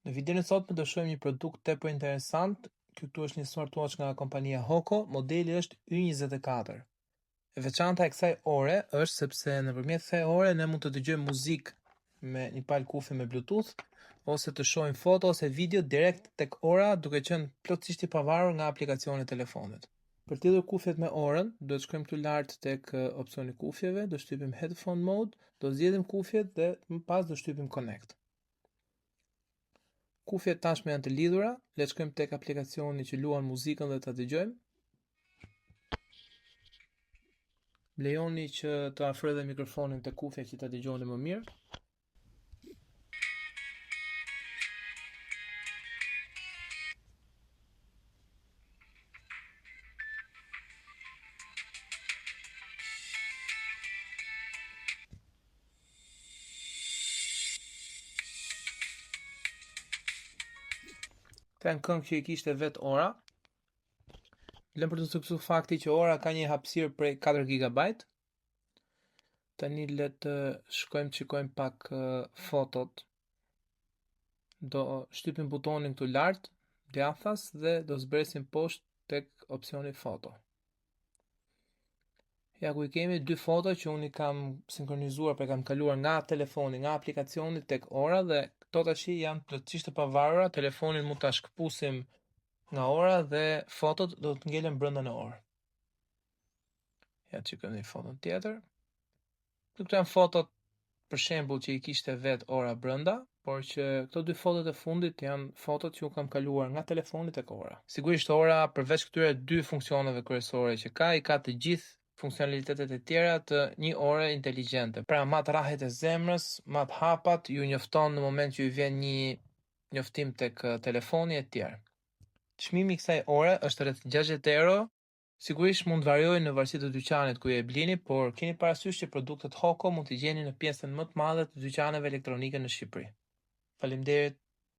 Në videon e sotme do shohim një produkt tepër interesant. Këtu është një smartwatch nga kompania Hoco, modeli është Y24. E veçanta e kësaj ore është sepse nëpërmjet kësaj ore ne mund të dëgjojmë muzikë me një palë kufi me Bluetooth ose të shohim foto ose video direkt tek ora duke qenë plotësisht i pavarur nga aplikacionet e telefonit. Për të lidhur kufjet me orën, do të shkojmë këtu lart tek opsioni kufjeve, do shtypim headphone mode, do zgjedhim kufjet dhe më pas do shtypim connect. Kufjet tashmë janë të lidhura, le të shkojmë tek aplikacioni që luan muzikën dhe ta dëgjojmë. Lejoni që të afroj dhe mikrofonin te kufja që ta dëgjoni më mirë. Këta janë këngë që i kishte vetë ora. Lëm për të suksu fakti që ora ka një hapësirë prej 4 GB. Tani le të shkojmë të shikojmë pak fotot. Do shtypim butonin këtu lart, djathtas dhe do zbresim poshtë tek opsioni foto. Ja ku i kemi dy foto që unë i kam sinkronizuar për kam kaluar nga telefoni, nga aplikacioni tek ora dhe këto tash janë plotësisht të pavarura, telefonin mund ta shkëpusim nga ora dhe fotot do të ngelen brenda në orë. Ja çikojmë një foto tjetër. Këto janë fotot për shembull që i kishte vet ora brenda, por që këto dy fotot e fundit janë fotot që u kam kaluar nga telefoni tek ora. Sigurisht ora përveç këtyre dy funksioneve kryesore që ka, i ka të gjithë funksionalitetet e tjera të një ore inteligjente. Pra mat rrahjet e zemrës, mat hapat, ju njofton në moment që ju vjen një njoftim tek telefoni e tjerë. Çmimi i kësaj ore është rreth 60 euro. Sigurisht mund të variojë në varësi të dyqanit ku e blini, por keni parasysh që produktet Hoco mund t'i gjeni në pjesën më të madhe të dyqaneve elektronike në Shqipëri. Faleminderit.